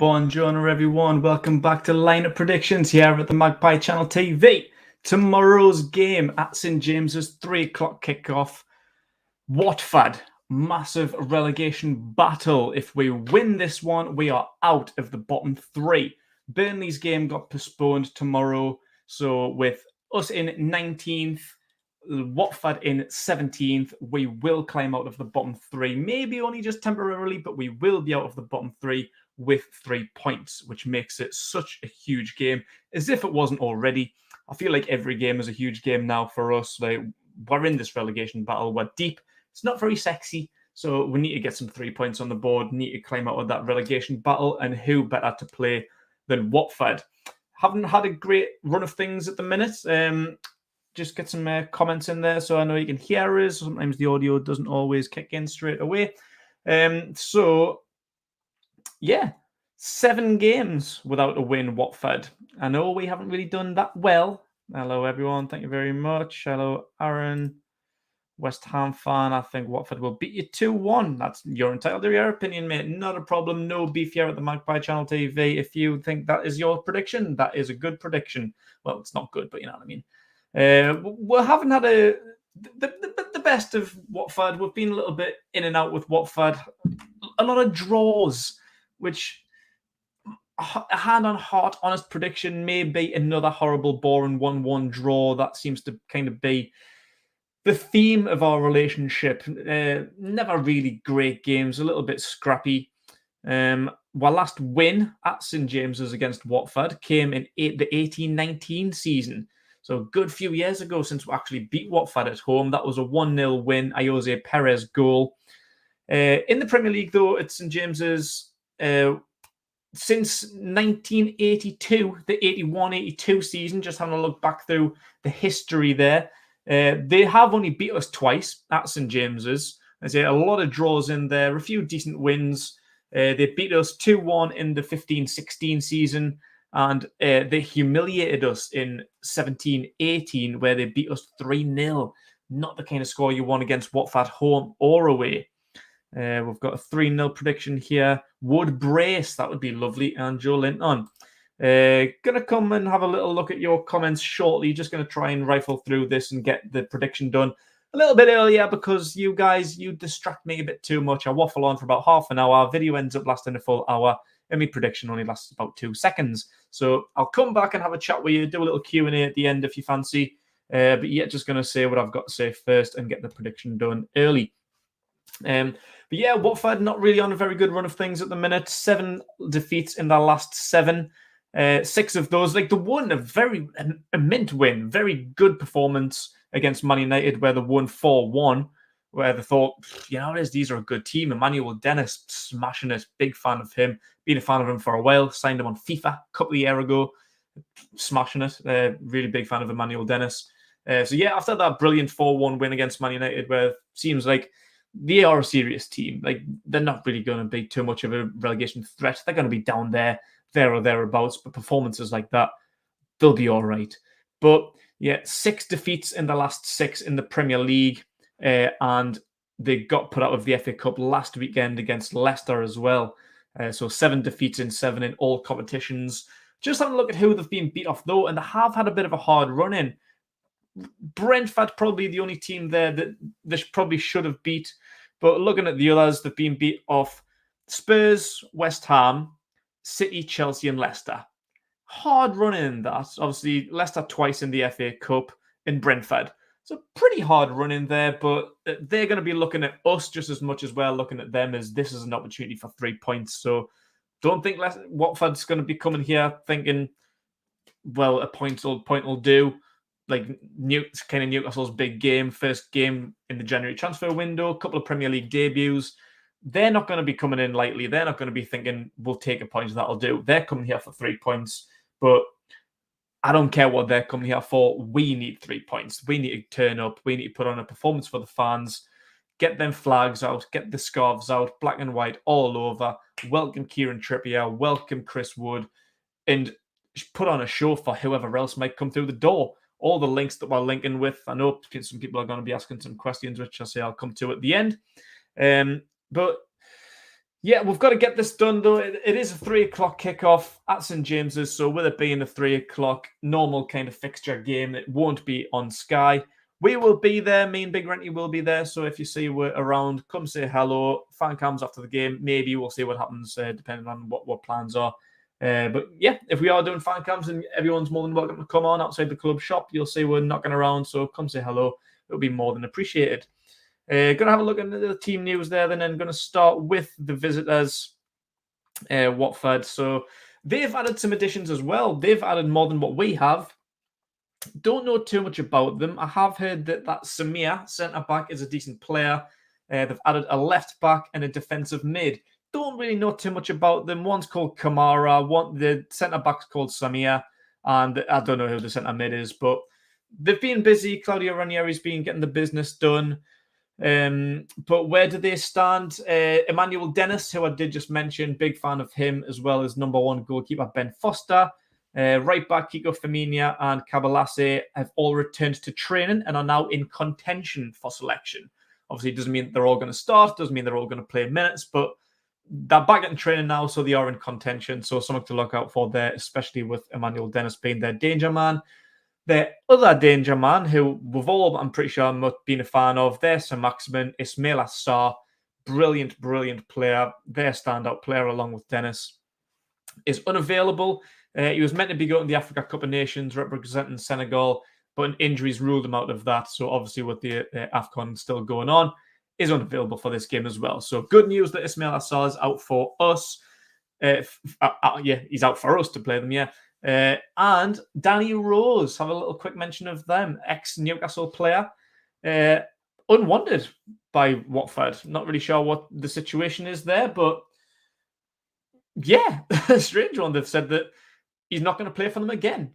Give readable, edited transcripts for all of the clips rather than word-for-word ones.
Buongiorno everyone, welcome back to Lineup Predictions here at the Magpie Channel TV. Tomorrow's game at St James's, 3 o'clock kickoff. Watford, massive relegation battle. If we win this one, we are out of the bottom 3. Burnley's game got postponed tomorrow, so with us in 19th, Watford in 17th, we will climb out of the bottom 3. Maybe only just temporarily, but we will be out of the bottom 3 with 3 points, which makes it such a huge game, as if it wasn't already. I feel like every game is a huge game now for us. Like, we're in this relegation battle. We're deep. It's not very sexy, so we need to get some 3 points on the board, need to climb out of that relegation battle, and who better to play than Watford? Haven't had a great run of things at the minute. Just get some comments in there so I know you can hear us. Sometimes the audio doesn't always kick in straight away. Yeah, 7 games without a win, Watford. I know we haven't really done that well. Hello, everyone. Thank you very much. Hello, Aaron. West Ham fan. I think Watford will beat you 2-1. You're entitled to your opinion, mate. Not a problem. No beef here at the Magpie Channel TV. If you think that is your prediction, that is a good prediction. Well, it's not good, but you know what I mean. We haven't had the best of Watford. We've been a little bit in and out with Watford. A lot of draws, which, a hand on heart, honest prediction, may be another horrible, boring 1-1 draw. That seems to kind of be the theme of our relationship. Never really great games, a little bit scrappy. Our last win at St James's against Watford came in the 18-19 season. So a good few years ago since we actually beat Watford at home. That was a 1-0 win, Jose Perez goal. In the Premier League, though, at St James's, since 1982, the 81-82 season, just having a look back through the history there, they have only beat us twice at St James's. I say a lot of draws in there, a few decent wins. They beat us 2-1 in the 15-16 season, and they humiliated us in 17-18, where they beat us 3-0. Not the kind of score you want against Watford home or away. We've got a 3-0 prediction here. Wood brace, that would be lovely. And Joe Linton. Gonna come and have a little look at your comments shortly. Just gonna try and rifle through this and get the prediction done a little bit earlier, because you guys, you distract me a bit too much. I waffle on for about half an hour. Video ends up lasting a full hour, and my prediction only lasts about 2 seconds. So I'll come back and have a chat with you, do a little Q&A at the end if you fancy. But yeah, just gonna say what I've got to say first and get the prediction done early. But yeah, Watford not really on a very good run of things at the minute. 7 defeats in their last 7. 6 of those, like the one, a mint win, very good performance against Man United, where they won 4-1, where they thought, you know, these are a good team. Emmanuel Dennis smashing it, big fan of him, been a fan of him for a while, signed him on FIFA a couple of years ago, smashing it. Really big fan of Emmanuel Dennis. So yeah, after that brilliant 4-1 win against Man United, where it seems like they are a serious team. Like, they're not really going to be too much of a relegation threat. They're going to be down there or thereabouts, but performances like that, they'll be all right. But yeah, 6 defeats in the last 6 in the Premier League, and they got put out of the FA Cup last weekend against Leicester as well. So 7 defeats in 7 in all competitions. Just having a look at who they've been beat off, though, and they have had a bit of a hard run in. Brentford probably the only team there that they probably should have beat. But looking at the others, they've been beat off Spurs, West Ham, City, Chelsea, and Leicester. Hard run in that. Obviously, Leicester twice in the FA Cup, in Brentford. So pretty hard run in there, but they're going to be looking at us just as much as we're looking at them, as this is an opportunity for 3 points. So don't think Watford's going to be coming here thinking, well, a point will do. Like Newcastle's big game, first game in the January transfer window, a couple of Premier League debuts. They're not going to be coming in lightly. They're not going to be thinking, we'll take a point, that'll do. They're coming here for 3 points, but I don't care what they're coming here for. We need 3 points. We need to turn up. We need to put on a performance for the fans, get them flags out, get the scarves out, black and white all over. Welcome Kieran Trippier, welcome Chris Wood, and put on a show for whoever else might come through the door. All the links that we're linking with, I know some people are going to be asking some questions, which I say I'll come to at the end. But Yeah, we've got to get this done though. It is a 3 o'clock kickoff at St James's, so with it being a 3 o'clock normal kind of fixture game, it won't be on Sky. We will be there. Me and Big Renty will be there. So if you see we're around, come say hello. Fan cams after the game. Maybe we'll see what happens, depending on what plans are. But yeah, if we are doing fan cams, and everyone's more than welcome to come on outside the club shop, you'll see we're knocking around. So come say hello. It'll be more than appreciated. Going to have a look at the team news there, then I'm going to start with the visitors, Watford. So they've added some additions as well. They've added more than what we have. Don't know too much about them. I have heard that Samir, centre-back, is a decent player. They've added a left-back and a defensive mid. Don't really know too much about them. One's called Kamara, the centre-back's called Samir, and I don't know who the centre-mid is, but they've been busy. Claudio Ranieri's been getting the business done. But where do they stand? Emmanuel Dennis, who I did just mention, big fan of him, as well as number one goalkeeper Ben Foster. Right back Kiko Femenia and Cabalase have all returned to training and are now in contention for selection. Obviously, it doesn't mean they're all going to start, doesn't mean they're all going to play minutes, but they're back in training now, so they are in contention. So something to look out for there, especially with Emmanuel Dennis being their danger man. The other danger man, who we've all, I'm pretty sure, been a fan of, their Sir Maximin, Ismail Assar, brilliant player, their standout player along with Dennis, is unavailable. He was meant to be going to the Africa Cup of Nations representing Senegal, but injuries ruled him out of that. So obviously with the AFCON still going on, is unavailable for this game as well. So good news that Ismail Assar is out for us. He's out for us to play them, yeah. And Danny Rose, have a little quick mention of them, ex-Newcastle player, unwanted by Watford. Not really sure what the situation is there, but yeah, a strange one. They've said that he's not going to play for them again.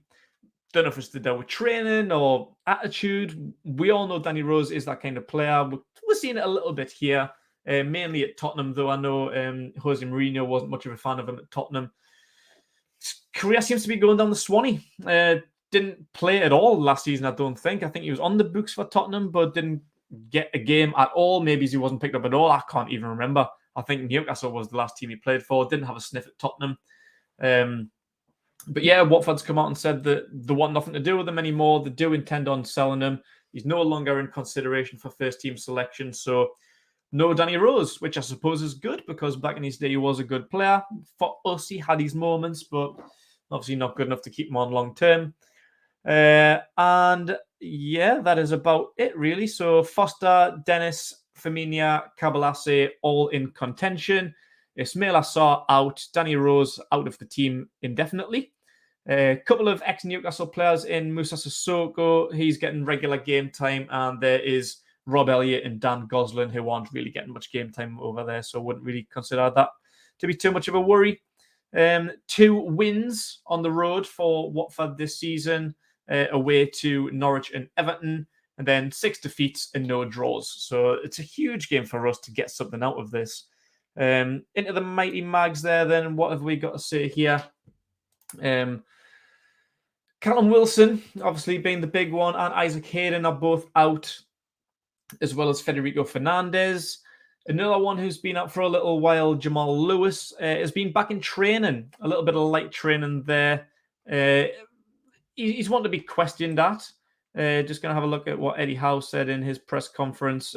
Don't know if it's to do with training or attitude. We all know Danny Rose is that kind of player. We're seeing it a little bit here, mainly at Tottenham, though I know Jose Mourinho wasn't much of a fan of him at Tottenham. His career seems to be going down the Swanee. Didn't play at all last season, I don't think. I think he was on the books for Tottenham, but didn't get a game at all. Maybe he wasn't picked up at all. I can't even remember. I think Newcastle was the last team he played for. Didn't have a sniff at Tottenham. But yeah, Watford's come out and said that they want nothing to do with him anymore. They do intend on selling him. He's no longer in consideration for first team selection. So no Danny Rose, which I suppose is good because back in his day he was a good player. For us, he had his moments, but obviously not good enough to keep him on long term. And yeah, that is about it really. So Foster, Dennis, Femenia, Cabalase, all in contention. Ismail Assar out, Danny Rose out of the team indefinitely. A couple of ex-Newcastle players in Musa Sissoko. He's getting regular game time, and there is Rob Elliott and Dan Gosling, who aren't really getting much game time over there, so wouldn't really consider that to be too much of a worry. 2 wins on the road for Watford this season, away to Norwich and Everton, and then 6 defeats and no draws. So it's a huge game for us to get something out of this. Into the mighty mags there, then what have we got to say here? Callum Wilson, obviously being the big one, and Isaac Hayden are both out, as well as Federico Fernandez. Another one who's been out for a little while, Jamal Lewis, has been back in training, a little bit of light training there. He's wanting to be questioned at. Just going to have a look at what Eddie Howe said in his press conference.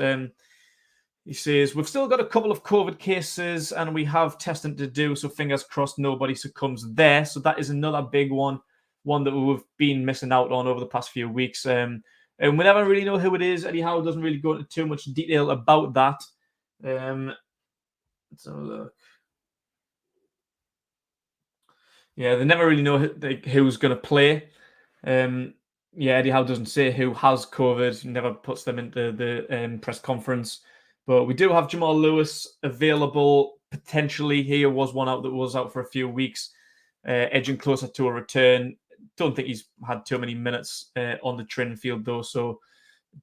He says, we've still got a couple of COVID cases and we have testing to do, so fingers crossed nobody succumbs there. So that is another big one that we've been missing out on over the past few weeks. And we never really know who it is. Eddie Howe doesn't really go into too much detail about that. Let's have a look. Yeah, they never really know who's going to play. Eddie Howe doesn't say who has COVID, never puts them into the press conference. But we do have Jamal Lewis available potentially. He was one out that was out for a few weeks, edging closer to a return. Don't think he's had too many minutes on the training field though, so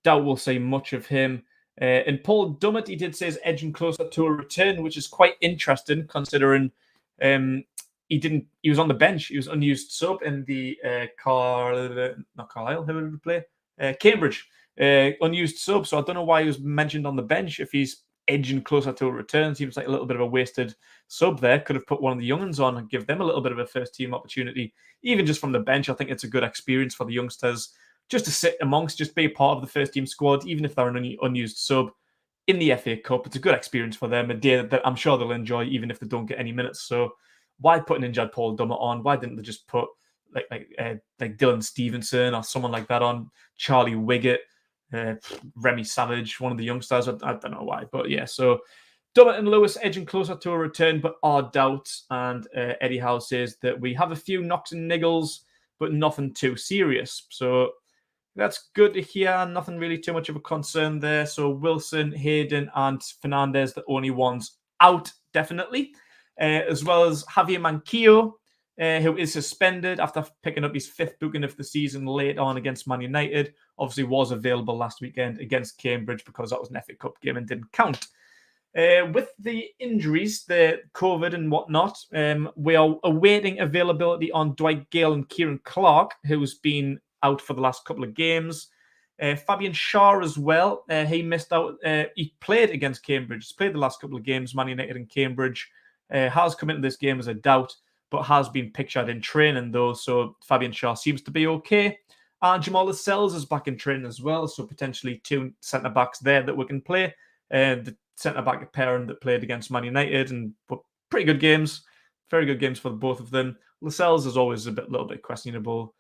doubt we'll see much of him. And Paul Dummett, he did say is edging closer to a return, which is quite interesting considering he was on the bench. He was unused sub in the not Carlisle, who did he play? Cambridge. Unused sub, so I don't know why he was mentioned on the bench if he's edging closer to a return. Seems like a little bit of a wasted sub there. Could have put one of the young'uns on and give them a little bit of a first team opportunity, even just from the bench. I think it's a good experience for the youngsters just to sit amongst, just be part of the first team squad, even if they're an unused sub in the FA Cup. It's a good experience for them, a day that I'm sure they'll enjoy, even if they don't get any minutes. So why put an injured Paul Dummett on? Why didn't they just put like Dylan Stevenson or someone like that on? Charlie Wiggett, Remy Savage, one of the youngsters. I don't know why, but yeah. So Dummett and Lewis edging closer to a return, but are doubts. And Eddie Howe says that we have a few knocks and niggles, but nothing too serious. So that's good to hear. Nothing really too much of a concern there. So Wilson, Hayden, and Fernandez, the only ones out, definitely. As well as Javier Manquillo, who is suspended after picking up his 5th booking of the season late on against Man United. Obviously was available last weekend against Cambridge because that was an FA Cup game and didn't count. With the injuries, the COVID and whatnot, we are awaiting availability on Dwight Gale and Kieran Clark, who's been out for the last couple of games. Fabian Schär as well. He missed out. He played against Cambridge. He's played the last couple of games, Man United and Cambridge. Has come into this game as a doubt, but has been pictured in training though. So Fabian Schär seems to be okay. And Jamal Lascelles is back in training as well. So potentially 2 centre-backs there that we can play. The centre-back pairing that played against Man United and put pretty good games. Very good games for both of them. Lascelles is always a little bit questionable.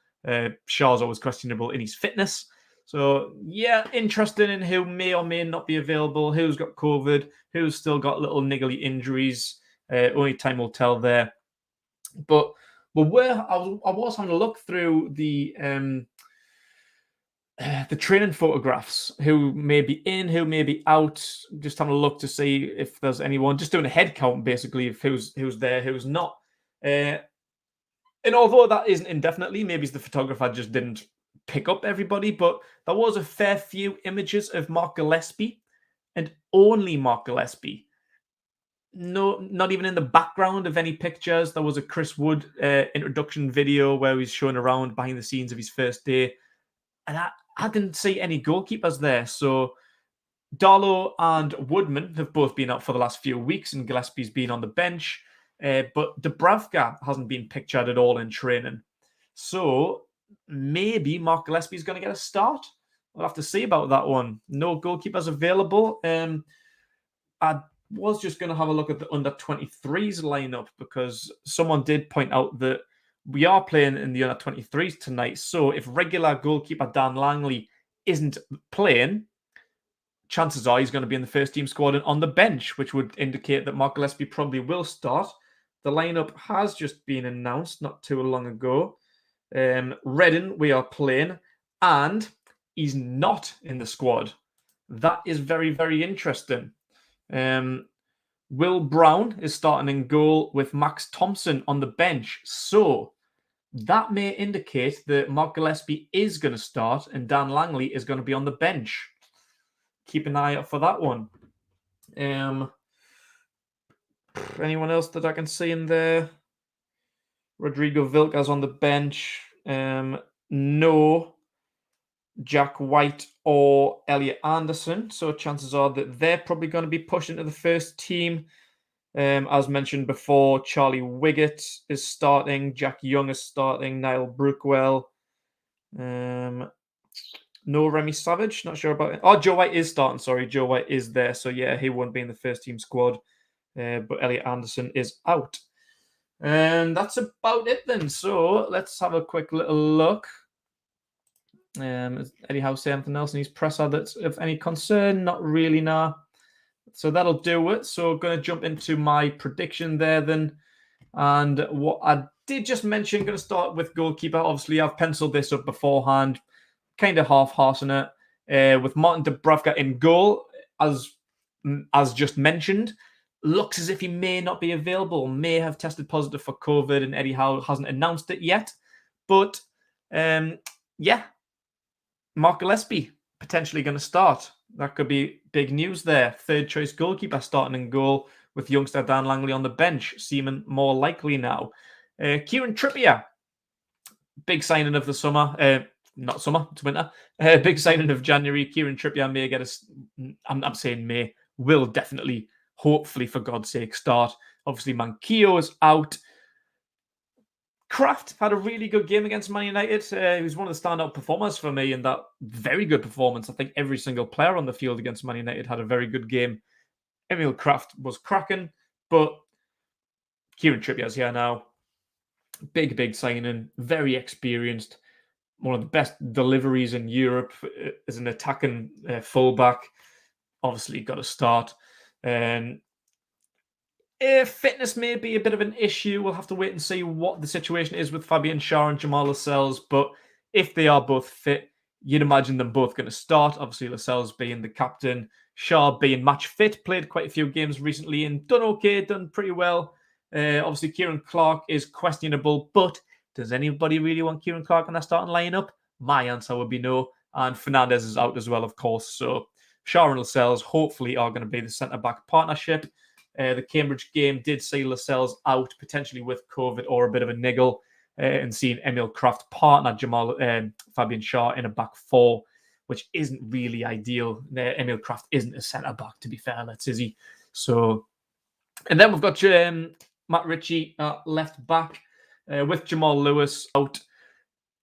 Shaw's always questionable in his fitness. So, yeah, interesting in who may or may not be available, who's got COVID, who's still got little niggly injuries. Only time will tell there. But where I was having a look through the training photographs, who may be in, who may be out, just having a look to see if there's anyone, just doing a head count basically of who's there, who's not. And although that isn't indefinitely, maybe the photographer just didn't pick up everybody, but there was a fair few images of Mark Gillespie, and only Mark Gillespie. No, not even in the background of any pictures. There was a Chris Wood introduction video where he's showing around behind the scenes of his first day, and I didn't see any goalkeepers there. So Darlow and Woodman have both been out for the last few weeks, and Gillespie's been on the bench. But Dubravka hasn't been pictured at all in training. So maybe Mark Gillespie's going to get a start. We'll have to see about that one. No goalkeepers available. I was just going to have a look at the under-23s lineup because someone did point out that we are playing in the under-23s tonight. So if regular goalkeeper Dan Langley isn't playing, chances are he's going to be in the first team squad and on the bench, which would indicate that Mark Gillespie probably will start. The lineup has just been announced not too long ago. Redden, we are playing, and he's not in the squad. That is very, very interesting. Will Brown is starting in goal with Max Thompson on the bench. So that may indicate that Mark Gillespie is going to start and Dan Langley is going to be on the bench. Keep an eye out for that one. Anyone else that I can see in there? Rodrigo Vilcas on the bench. No Jack White or Elliot Anderson. So chances are that they're probably going to be pushed into the first team. As mentioned before, Charlie Wiggett is starting. Jack Young is starting. Niall Brookwell. No Remy Savage. Not sure about it. Oh, Joe White is starting. Sorry, Joe White is there. So yeah, he won't be in the first team squad. But Elliot Anderson is out. And that's about it then. So let's have a quick little look. Does Eddie Howe say anything else in his presser that's of any concern? Not really, nah. So that'll do it. So going to jump into my prediction there then. And what I did just mention, going to start with goalkeeper. Obviously, I've penciled this up beforehand. Kind of half-hearting it. With Martin Dubravka in goal, as just mentioned. Looks as if he may not be available, may have tested positive for COVID, and Eddie Howe hasn't announced it yet. But, yeah, Mark Gillespie potentially going to start. That could be big news there. Third choice goalkeeper starting in goal with youngster Dan Langley on the bench, seeming more likely now. Kieran Trippier, big signing of the summer. Not summer, it's winter. Big signing of January. Kieran Trippier may get I'm saying may. will definitely, hopefully, for God's sake, start. Obviously, Manquillo is out. Kraft had a really good game against Man United. He was one of the standout performers for me in that very good performance. I think every single player on the field against Man United had a very good game. Emil Kraft was cracking, but Kieran Trippier's here now. Big signing, very experienced. One of the best deliveries in Europe as an attacking fullback. Obviously, got to start. Fitness may be a bit of an issue. We'll have to wait and see what the situation is with Fabian Schär and Jamal Lascelles. But if they are both fit, you'd imagine them both going to start. Obviously, Lascelles being the captain, Schär being match fit, played quite a few games recently and done okay, done pretty well. Obviously, Kieran Clark is questionable, but does anybody really want Kieran Clark in their starting lineup? My answer would be no. And Fernandes is out as well, of course. So Schär and Lascelles hopefully are going to be the centre-back partnership. The Cambridge game did see Lascelles out, potentially with COVID or a bit of a niggle, and seeing Emil Kraft partner Fabian Schär in a back four, which isn't really ideal. Emil Kraft isn't a centre-back, to be fair, is he? So, and then we've got Matt Ritchie at left back with Jamal Lewis out.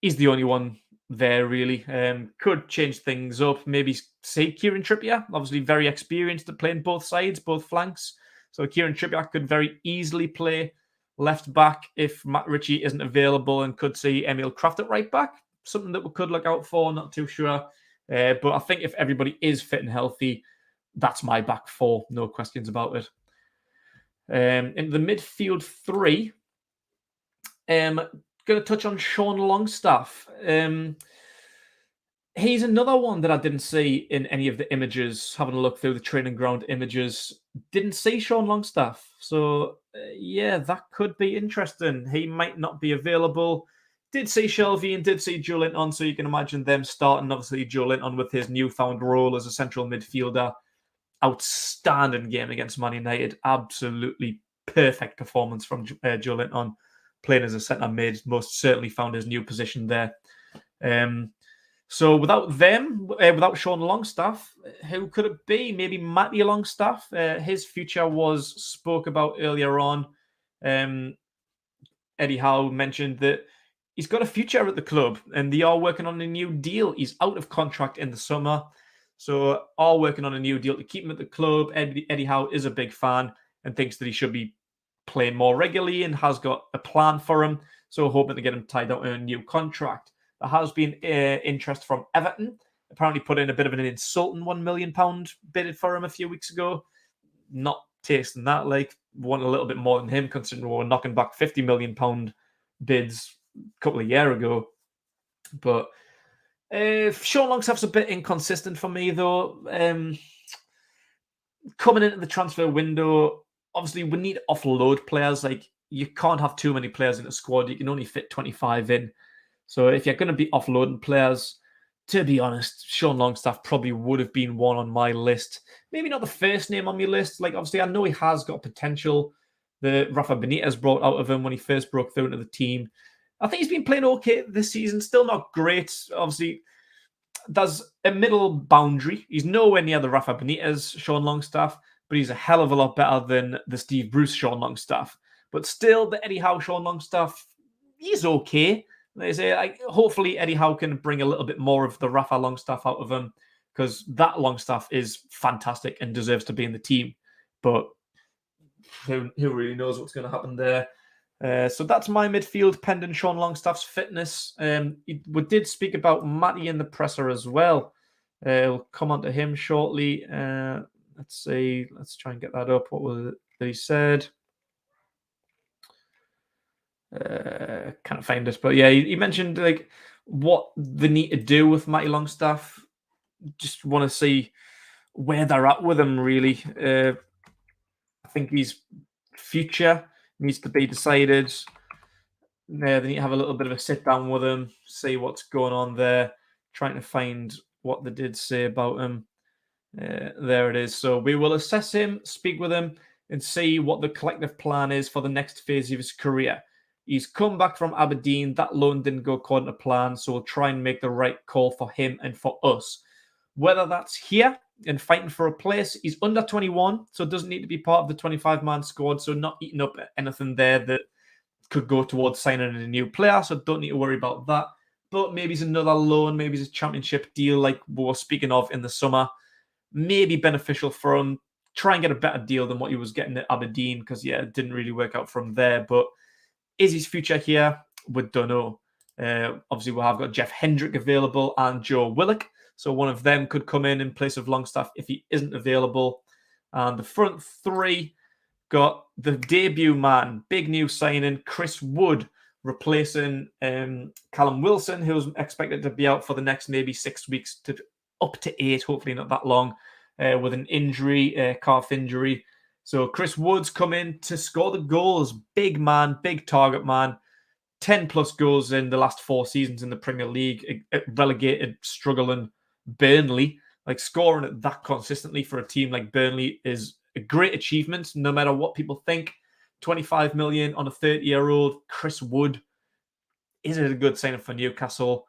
He's the only one there, really. Could change things up. Maybe say Kieran Trippier, obviously very experienced at playing both sides, both flanks. So Kieran Trippier could very easily play left back if Matt Ritchie isn't available, and could see Emil Kraft at right back. Something that we could look out for, not too sure. But I think if everybody is fit and healthy, that's my back four. No questions about it. In the midfield three, going to touch on Sean Longstaff. He's another one that I didn't see in any of the images. Having a look through the training ground images, didn't see Sean Longstaff. So, yeah, that could be interesting. He might not be available. Did see Shelvey and did see Joe Linton, so you can imagine them starting. Obviously, Joe Linton with his newfound role as a central midfielder. Outstanding game against Man United. Absolutely perfect performance from Joe Linton. Playing as a centre mid, most certainly found his new position there. So without them, without Sean Longstaff, who could it be? Maybe Matty Longstaff. His future was spoke about earlier on. Eddie Howe mentioned that he's got a future at the club and they are working on a new deal. He's out of contract in the summer. So are working on a new deal to keep him at the club. Eddie Howe is a big fan and thinks that he should be playing more regularly and has got a plan for him. So hoping to get him tied out in a new contract. There has been interest from Everton. Apparently put in a bit of an insulting £1 million bidded for him a few weeks ago. Not tasting that. Want a little bit more than him, considering we were knocking back £50 million bids a couple of years ago. But Sean Longstaff's a bit inconsistent for me, though. Coming into the transfer window, obviously we need to offload players. You can't have too many players in a squad. You can only fit 25 in. So if you're going to be offloading players, to be honest, Sean Longstaff probably would have been one on my list. Maybe not the first name on my list. Obviously, I know he has got potential. The Rafa Benitez brought out of him when he first broke through into the team. I think he's been playing okay this season. Still not great. Obviously, there's a middle boundary. He's nowhere near the Rafa Benitez Sean Longstaff, but he's a hell of a lot better than the Steve Bruce Sean Longstaff. But still, the Eddie Howe Sean Longstaff, he's okay. They say, hopefully Eddie Howe can bring a little bit more of the Rafa Longstaff out of him, because that Longstaff is fantastic and deserves to be in the team. But who really knows what's going to happen there? So that's my midfield pending Sean Longstaff's fitness. We did speak about Matty in the presser as well. We'll come on to him shortly. Let's see. Let's try and get that up. What was it that he said? Can't find it, but yeah, he mentioned what they need to do with Matty Longstaff. Just want to see where they're at with him, really. I think his future needs to be decided. They need to have a little bit of a sit down with him, see what's going on there, trying to find what they did say about him. There it is. So we will assess him, speak with him, and see what the collective plan is for the next phase of his career. He's come back from Aberdeen. That loan didn't go according to plan, so we'll try and make the right call for him and for us. Whether that's here and fighting for a place. He's under 21, so doesn't need to be part of the 25-man squad, so not eating up anything there that could go towards signing a new player, so don't need to worry about that. But maybe it's another loan, maybe it's a championship deal like we were speaking of in the summer. Maybe beneficial for him. Try and get a better deal than what he was getting at Aberdeen, because, yeah, it didn't really work out from there. But is his future here? We don't know. Obviously, we have got Jeff Hendrick available and Joe Willock. So one of them could come in place of Longstaff if he isn't available. And the front three got the debut man, big new signing, Chris Wood, replacing Callum Wilson, who's expected to be out for the next maybe 6 weeks to up to 8, hopefully not that long, with an injury, calf injury. So Chris Wood's come in to score the goals. Big man, big target man. 10 plus goals in the last 4 seasons in the Premier League. It relegated, struggling Burnley. Like, scoring it that consistently for a team like Burnley is a great achievement, no matter what people think. 25 million on a 30-year-old Chris Wood. Is it a good signing for Newcastle?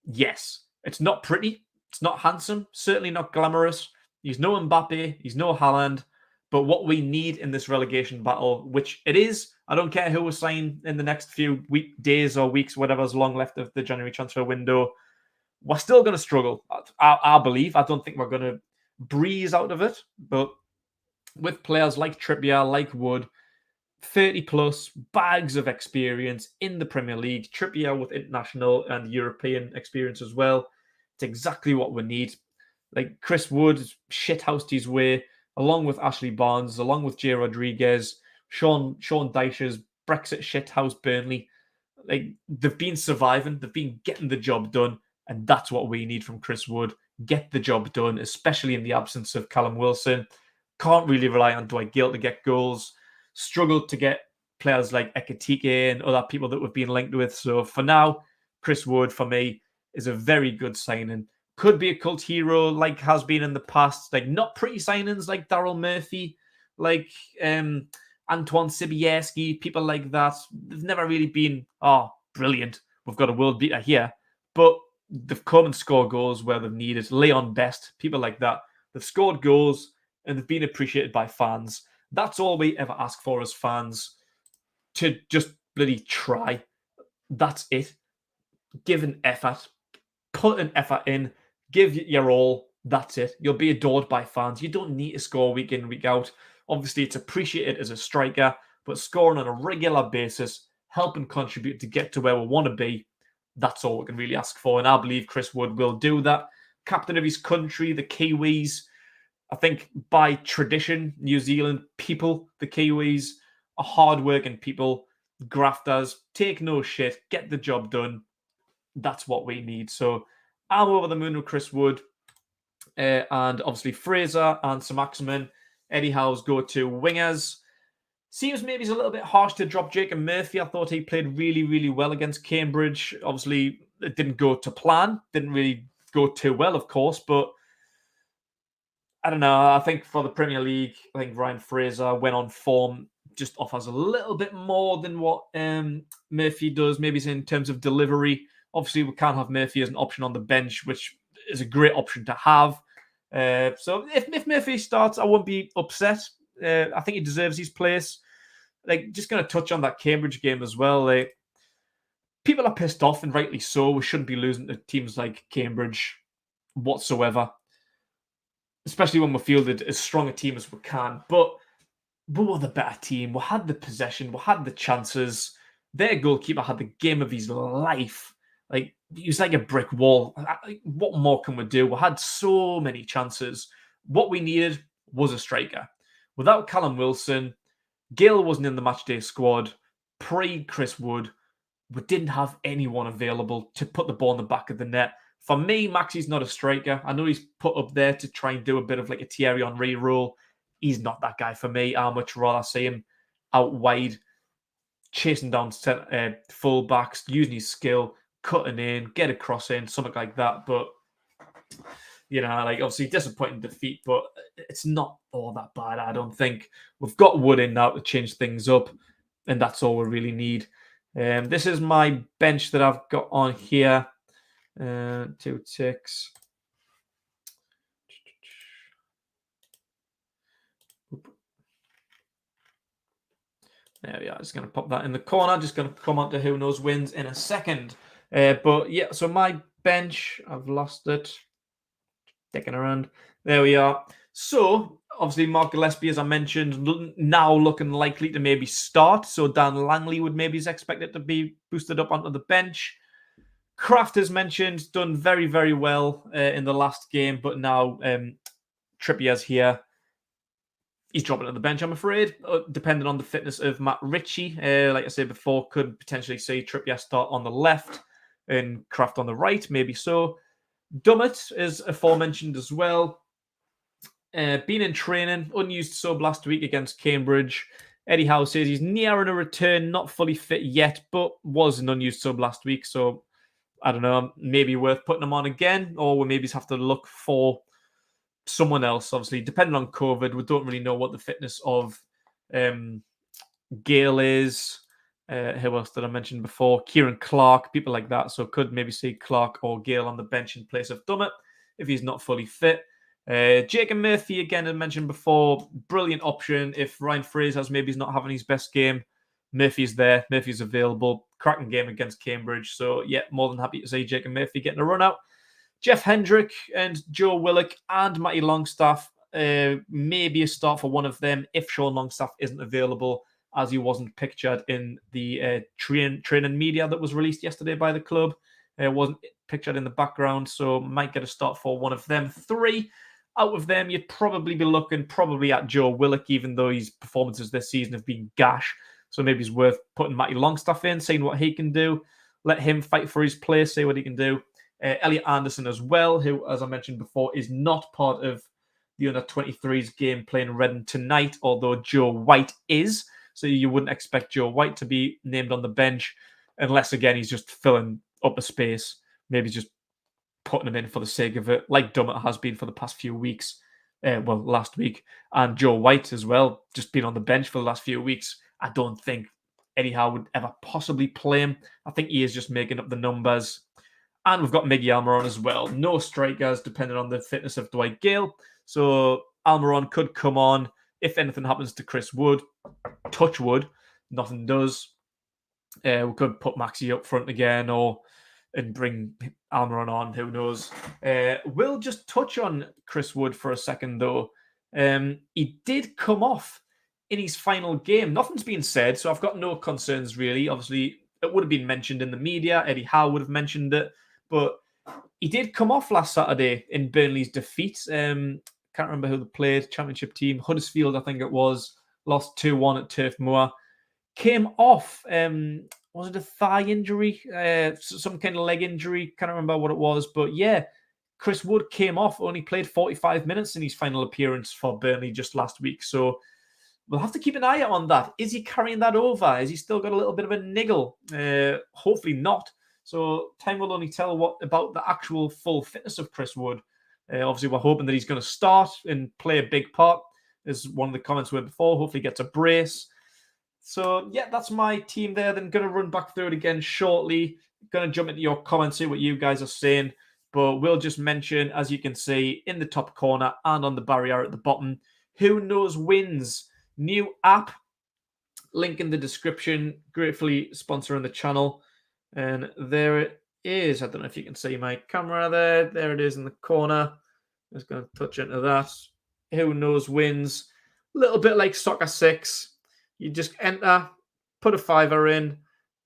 Yes. It's not pretty. It's not handsome. Certainly not glamorous. He's no Mbappe. He's no Haaland. But what we need in this relegation battle, which it is, I don't care who we sign in the next few days or weeks, whatever's long left of the January transfer window, we're still going to struggle. I believe. I don't think we're going to breeze out of it. But with players like Trippier, like Wood, 30 plus, bags of experience in the Premier League, Trippier with international and European experience as well, it's exactly what we need. Like, Chris Wood shithoused his way, along with Ashley Barnes, along with Jay Rodriguez, Sean Dyche's Brexit shithouse Burnley. Like, they've been surviving, they've been getting the job done, and that's what we need from Chris Wood. Get the job done, especially in the absence of Callum Wilson. Can't really rely on Dwight Gale to get goals. Struggled to get players like Ekitike and other people that we've been linked with. So for now, Chris Wood, for me, is a very good signing. Could be a cult hero like has been in the past. Like, not pretty signings like Daryl Murphy, like Antoine Sibierski, people like that. They've never really been, brilliant, we've got a world beater here. But they've come and scored goals where they've needed. Leon Best, people like that. They've scored goals and they've been appreciated by fans. That's all we ever ask for as fans, to just bloody try. That's it. Give an effort. Put an effort in. Give your all. That's it. You'll be adored by fans. You don't need to score week in, week out. Obviously, it's appreciated as a striker, but scoring on a regular basis, help and contribute to get to where we want to be, that's all we can really ask for. And I believe Chris Wood will do that. Captain of his country, the Kiwis. I think by tradition, New Zealand people, the Kiwis, are hardworking people, grafters, take no shit, get the job done. That's what we need. So I'm over the moon with Chris Wood. And obviously Fraser and Sir Maximin, Eddie Howe's go-to wingers. Seems maybe he's a little bit harsh to drop Jacob Murphy. I thought he played really, really well against Cambridge. Obviously, it didn't go to plan. Didn't really go too well, of course, but I don't know. I think for the Premier League, I think Ryan Fraser, when on form, just offers a little bit more than what Murphy does, maybe in terms of delivery. Obviously, we can't have Murphy as an option on the bench, which is a great option to have. So if Murphy starts, I won't be upset. I think he deserves his place. Like, just going to touch on that Cambridge game as well. Like, people are pissed off, and rightly so. We shouldn't be losing to teams like Cambridge whatsoever, especially when we fielded as strong a team as we can. But we were the better team. We had the possession. We had the chances. Their goalkeeper had the game of his life. Like, he was like a brick wall. What more can we do? We had so many chances. What we needed was a striker. Without Callum Wilson, Gale wasn't in the matchday squad. Pre-Chris Wood, we didn't have anyone available to put the ball in the back of the net. For me, Maxie's not a striker. I know he's put up there to try and do a bit of like a Thierry Henry role. He's not that guy for me. I much rather see him out wide, chasing down full-backs, using his skill, cutting in, get a cross in, something like that. But, you know, like, obviously disappointing defeat, but it's not all that bad, I don't think. We've got Wood in now to change things up, and that's all we really need. This is my bench that I've got on here. 2 ticks. There we are. Just going to pop that in the corner. Just going to come on to who knows wins in a second. But yeah, so my bench, I've lost it. Sticking around. There we are. So, obviously, Mark Gillespie, as I mentioned, now looking likely to maybe start. So, Dan Langley would maybe is expected to be boosted up onto the bench. Kraft, as mentioned, done very, very well in the last game, but now Trippier's here. He's dropping to the bench, I'm afraid, depending on the fitness of Matt Ritchie. Like I said before, could potentially see Trippier start on the left and Kraft on the right, maybe so. Dummett is aforementioned as well. Been in training, unused sub last week against Cambridge. Eddie Howe says he's nearing a return, not fully fit yet, but was an unused sub last week. So I don't know, maybe worth putting him on again, or we maybe have to look for someone else. Obviously, depending on COVID, we don't really know what the fitness of Gale is. Who else did I mention before? Kieran Clark, people like that. So could maybe see Clark or Gale on the bench in place of Dummett if he's not fully fit. Jacob Murphy, again, I mentioned before, brilliant option. If Ryan Fraser's maybe he's not having his best game, Murphy's there. Murphy's available. Cracking game against Cambridge. So, yeah, more than happy to see Jacob Murphy getting a run out. Jeff Hendrick and Joe Willock and Matty Longstaff, maybe a start for one of them if Sean Longstaff isn't available, as he wasn't pictured in the training media that was released yesterday by the club. Wasn't pictured in the background, so might get a start for one of them three. Out of them, you'd probably be looking at Joe Willock, even though his performances this season have been gash. So maybe it's worth putting Matty Longstaff in, seeing what he can do. Let him fight for his place, see what he can do. Elliot Anderson as well, who, as I mentioned before, is not part of the under-23s game playing Redden tonight, although Joe White is. So you wouldn't expect Joe White to be named on the bench unless, again, he's just filling up a space. Maybe just putting him in for the sake of it, like Dummett has been for the past few weeks. Last week. And Joe White as well, just been on the bench for the last few weeks. I don't think Eddie Howe would ever possibly play him. I think he is just making up the numbers. And we've got Miggy Almiron as well. No strikers, depending on the fitness of Dwight Gale. So Almiron could come on if anything happens to Chris Wood. Touch wood, nothing does. We could put Maxi up front again and bring Almiron on, who knows. We'll just touch on Chris Wood for a second, though. He did come off in his final game. Nothing's been said, so I've got no concerns, really. Obviously, it would have been mentioned in the media. Eddie Howe would have mentioned it. But he did come off last Saturday in Burnley's defeat. Can't remember who they played. Championship team. Huddersfield, I think it was. Lost 2-1 at Turf Moor. Came off, was it a thigh injury? Some kind of leg injury. Can't remember what it was. But yeah, Chris Wood came off. Only played 45 minutes in his final appearance for Burnley just last week. So we'll have to keep an eye out on that. Is he carrying that over? Has he still got a little bit of a niggle? Hopefully not. So time will only tell what about the actual full fitness of Chris Wood. Obviously, we're hoping that he's going to start and play a big part, as one of the comments were before. Hopefully gets a brace. So, yeah, that's my team there. Then going to run back through it again shortly. Going to jump into your comments, see what you guys are saying. But we'll just mention, as you can see, in the top corner and on the barrier at the bottom, Who Knows Wins. New app. Link in the description. Gratefully sponsoring the channel. And there it is. I don't know if you can see my camera there. There it is in the corner. Just going to touch into that. Who Knows Wins. A little bit like Soccer 6. You just enter, put a $5 in,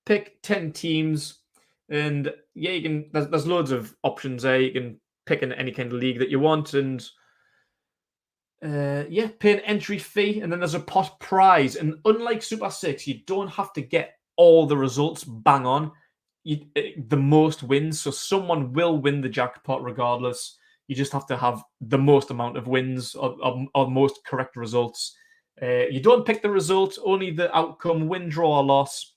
pick 10 teams, and yeah, you can. There's loads of options there. You can pick in any kind of league that you want, and pay an entry fee, and then there's a pot prize. And unlike Super 6, you don't have to get all the results bang on. The most wins, so someone will win the jackpot regardless. You just have to have the most amount of wins or most correct results. You don't pick the result, only the outcome, win, draw, or loss.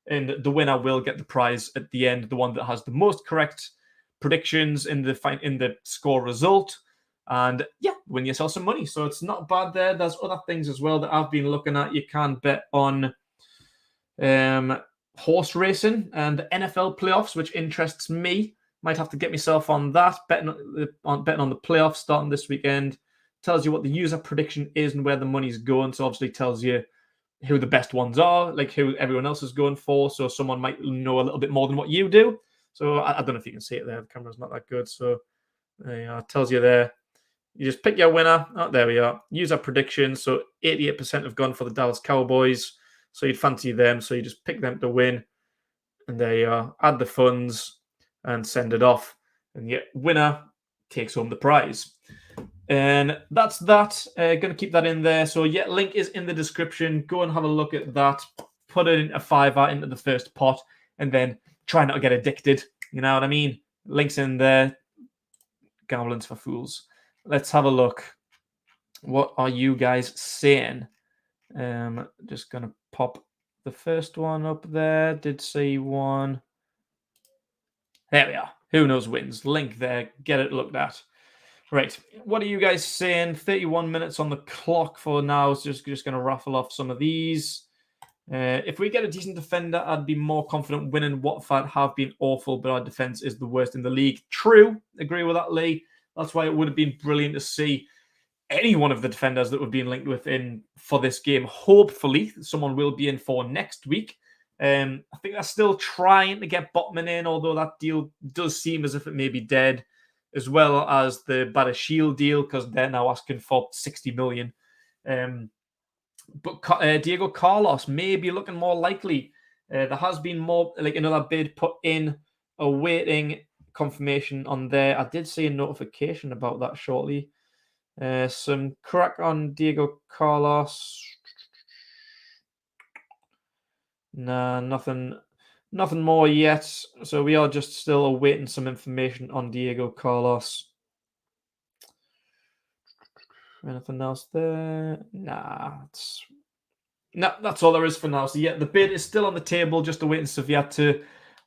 And the winner will get the prize at the end, the one that has the most correct predictions in the score result. And yeah, win yourself some money. So it's not bad there. There's other things as well that I've been looking at. You can bet on horse racing and NFL playoffs, which interests me. Might have to get myself on that. Betting on the playoffs starting this weekend. Tells you what the user prediction is and where the money's going. So obviously tells you who the best ones are, like who everyone else is going for. So someone might know a little bit more than what you do. So I don't know if you can see it there. The camera's not that good. So there you are. It tells you there. You just pick your winner. Oh, there we are. Use our prediction. So 88% have gone for the Dallas Cowboys. So you'd fancy them. So you just pick them to win. And there you are. Add the funds and send it off. And your winner takes home the prize. And that's that. Going to keep that in there. So yeah, link is in the description. Go and have a look at that. Put it in a $5 into the first pot. And then try not to get addicted. You know what I mean? Links in there. Gambling's for fools. Let's have a look. What are you guys saying? Just going to pop the first one up there. Did see one. There we are. Who knows wins? Link there. Get it looked at. Right. What are you guys saying? 31 minutes on the clock for now. So just going to raffle off some of these. If we get a decent defender, I'd be more confident winning. Watford have been awful, but our defense is the worst in the league. True. Agree with that, Lee. That's why it would have been brilliant to see any one of the defenders that we're being linked with in for this game. Hopefully, someone will be in for next week. I think they're still trying to get Botman in, although that deal does seem as if it may be dead, as well as the Bada Shield deal, because they're now asking for 60 million. But Diego Carlos may be looking more likely. There has been more, like another bid put in, awaiting confirmation on there. I did see a notification about that shortly. Some crack on Diego Carlos. Nah, nothing more yet. So we are just still awaiting some information on Diego Carlos. Anything else there? Nah, that's all there is for now. So yeah, the bid is still on the table, just awaiting Sevilla to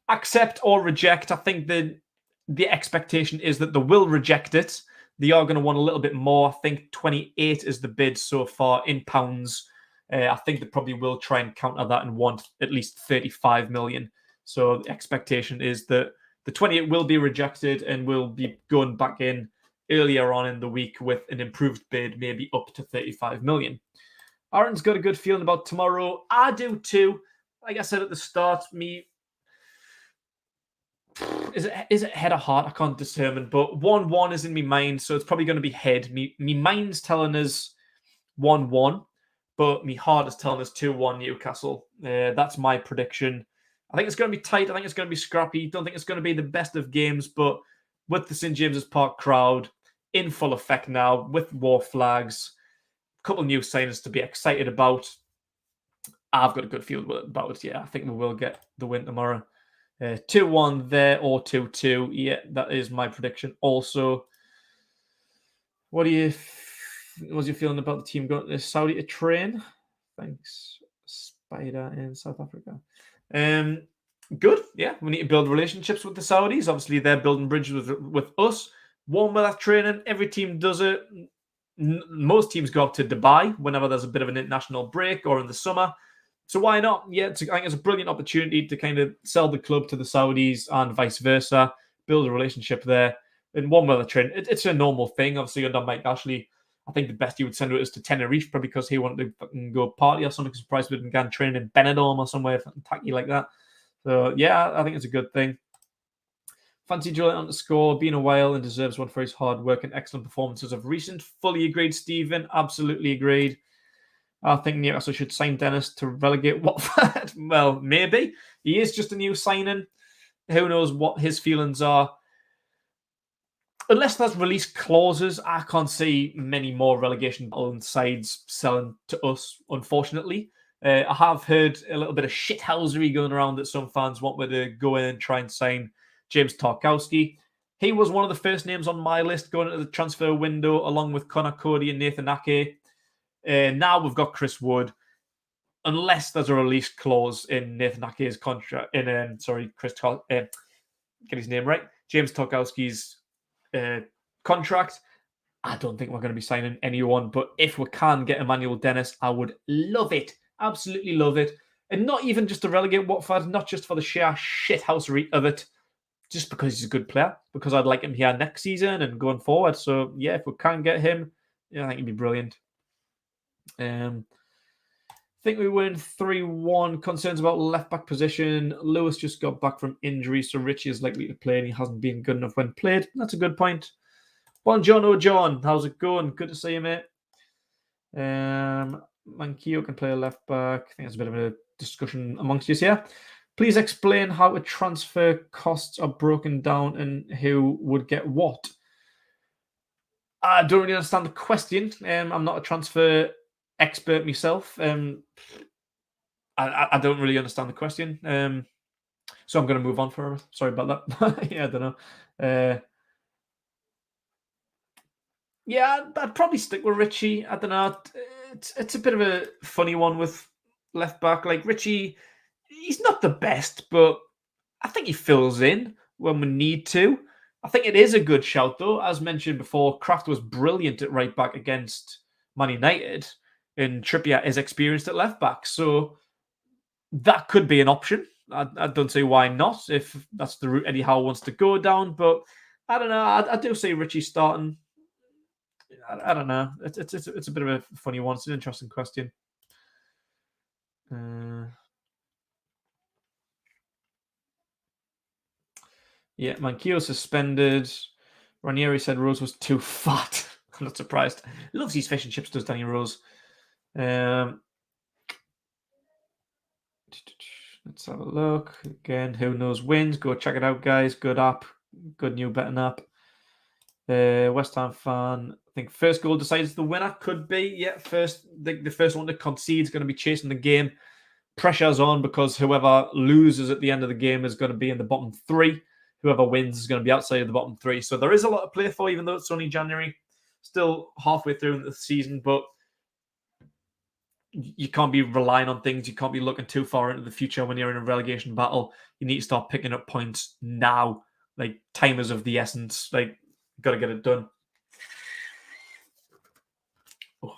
accept or reject. I think the expectation is that they will reject it. They are going to want a little bit more. I think 28 is the bid so far in pounds. I think they probably will try and counter that and want at least 35 million. So the expectation is that the 28 will be rejected and will be going back in earlier on in the week with an improved bid, maybe up to 35 million. Aaron's got a good feeling about tomorrow. I do too. Like I said at the start, is it head or heart? I can't determine, but 1-1 is in my mind, so it's probably going to be head. Me mind's telling us 1-1, but me heart is telling us 2-1 Newcastle. That's my prediction. I think it's going to be tight. I think it's going to be scrappy. Don't think it's going to be the best of games, but with the St. James's Park crowd in full effect now, with war flags, a couple of new signings to be excited about, I've got a good feel about it. Yeah, I think we will get the win tomorrow. 2-1 there or 2-2. Yeah, that is my prediction. Also, what's your feeling about the team going to Saudi to train? Thanks, Spider in South Africa. Good. Yeah, we need to build relationships with the Saudis. Obviously, they're building bridges with us. Warm weather training. Every team does it. Most teams go up to Dubai whenever there's a bit of an international break or in the summer. So why not? Yeah, I think it's a brilliant opportunity to kind of sell the club to the Saudis and vice versa, build a relationship there. And one weather training, it's a normal thing. Obviously, under Mike Ashley, I think the best he would send it is to Tenerife, probably because he wanted to fucking go party or something. Surprised we didn't go and train in Benidorm or somewhere tacky like that. So yeah, I think it's a good thing. Fancy Julian on the score, been a while and deserves one for his hard work and excellent performances of recent. Fully agreed, Stephen. Absolutely agreed. I think Newcastle should sign Dennis to relegate Watford. Well, maybe. He is just a new signing. Who knows what his feelings are. Unless there's release clauses, I can't see many more relegation sides selling to us, unfortunately. I have heard a little bit of shithousery going around that some fans want me to go in and try and sign James Tarkowski. He was one of the first names on my list going into the transfer window, along with Connor Cody and Nathan Ake. Now we've got Chris Wood. Unless there's a release clause in Nathan Ake's contract, get his name right, James Tarkowski's contract, I don't think we're going to be signing anyone. But if we can get Emmanuel Dennis, I would love it. Absolutely love it. And not even just to relegate Watford, not just for the sheer shithousery of it, just because he's a good player, because I'd like him here next season and going forward. So, yeah, if we can get him, yeah, I think he'd be brilliant. Think we win 3-1. Concerns about left-back position. Lewis just got back from injury, so Richie is likely to play, and he hasn't been good enough when played. That's a good point. Buongiorno, John. How's it going? Good to see you, mate. Manquillo can play a left-back. I think there's a bit of a discussion amongst you here. Please explain how a transfer costs are broken down and who would get what. I don't really understand the question. I'm not a transfer expert myself. I don't really understand the question. So I'm going to move on for. Sorry about that. Yeah, I don't know. Yeah, I'd probably stick with Richie. I don't know. It's a bit of a funny one with left back. Like Richie, he's not the best, but I think he fills in when we need to. I think it is a good shout, though. As mentioned before, Kraft was brilliant at right back against Man United, and Trippier is experienced at left back. So that could be an option. I don't see why not, if that's the route Eddie Howe wants to go down. But I don't know. I do see Richie starting. I don't know. It's a bit of a funny one. It's an interesting question. Yeah, Manquillo suspended. Ranieri said Rose was too fat. I'm not surprised. Loves these fish and chips, does Danny Rose. Let's have a look. Again, who knows wins. Go check it out, guys. Good app. Good new betting app. West Ham fan. I think first goal decides the winner. Could be. Yeah, the first one to concede is going to be chasing the game. Pressure's on because whoever loses at the end of the game is going to be in the bottom three. Whoever wins is going to be outside of the bottom three. So there is a lot to play for, even though it's only January. Still halfway through the season, but you can't be relying on things. You can't be looking too far into the future when you're in a relegation battle. You need to start picking up points now. Like, time is of the essence. Like, got to get it done. Oh.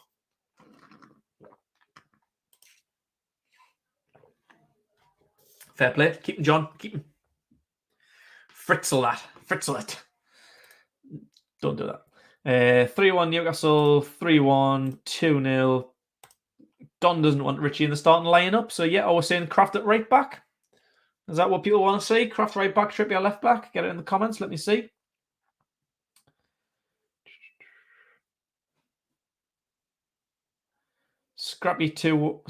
Fair play. Keep him, John. Keep him. Fritzel it. Don't do that. 3-1 Newcastle, 3-1, 2-0. Don doesn't want Richie in the starting lineup. So, yeah, I was saying Kraft at right back. Is that what people want to see? Kraft right back, Trippier left back? Get it in the comments. Let me see. Scrappy 2.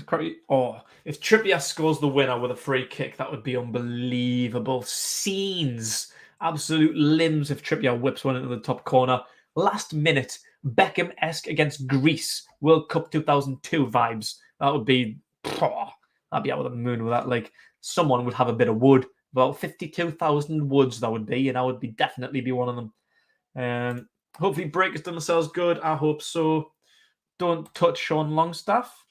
Oh, if Trippier scores the winner with a free kick, that would be unbelievable. Scenes. Absolute limbs if Trippier whips one into the top corner. Last minute, Beckham-esque against Greece. World Cup 2002 vibes. That would be... I'd be out of the moon with that. Like, someone would have a bit of wood. About 52,000 woods that would be, and I would definitely be one of them. Hopefully Breakers done themselves good. I hope so. Don't touch Sean Longstaff.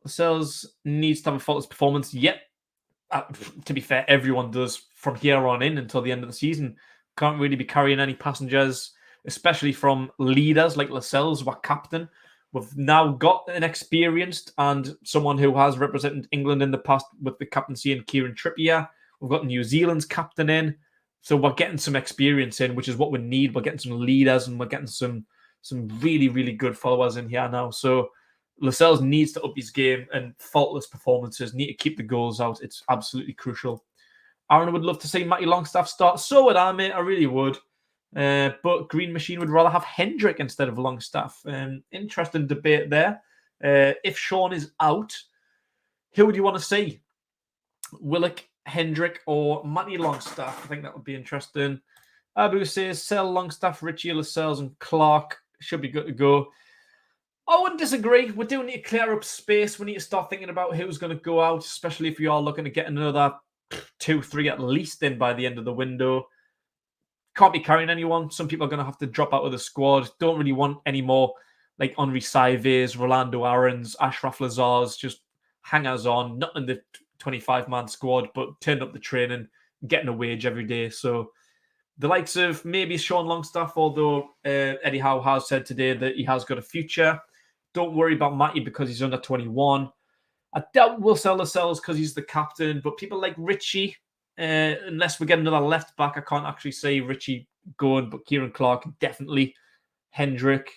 Lascelles needs to have a faultless performance. Yep. To be fair, everyone does from here on in until the end of the season. Can't really be carrying any passengers, especially from leaders like Lascelles, who are captain. We've now got an experienced and someone who has represented England in the past with the captaincy in Kieran Trippier. We've got New Zealand's captain in. So we're getting some experience in, which is what we need. We're getting some leaders and we're getting some really, really good followers in here now. So Lascelles needs to up his game, and faultless performances need to keep the goals out. It's absolutely crucial. Aaron would love to see Matty Longstaff start. So would I, mate. I really would. But Green Machine would rather have Hendrick instead of Longstaff. Interesting debate there. If Sean is out, who would you want to see? Willock, Hendrick, or Matty Longstaff? I think that would be interesting. Abu says sell Longstaff, Richie, Lascelles, and Clark. Should be good to go. I wouldn't disagree. We do need to clear up space. We need to start thinking about who's going to go out, especially if we are looking to get another 2-3 at least in by the end of the window. Can't be carrying anyone. Some people are going to have to drop out of the squad. Don't really want any more like Henri Saives, Rolando Aarons, Ashraf Lazars, just hangers on, not in the 25-man squad, but turned up the training, getting a wage every day. So the likes of maybe Sean Longstaff, although Eddie Howe has said today that he has got a future. Don't worry about Matty because he's under 21. I doubt we'll sell Lascelles because he's the captain, but people like Richie, unless we get another left back, I can't actually say Richie going, but Kieran Clark definitely. Hendrick,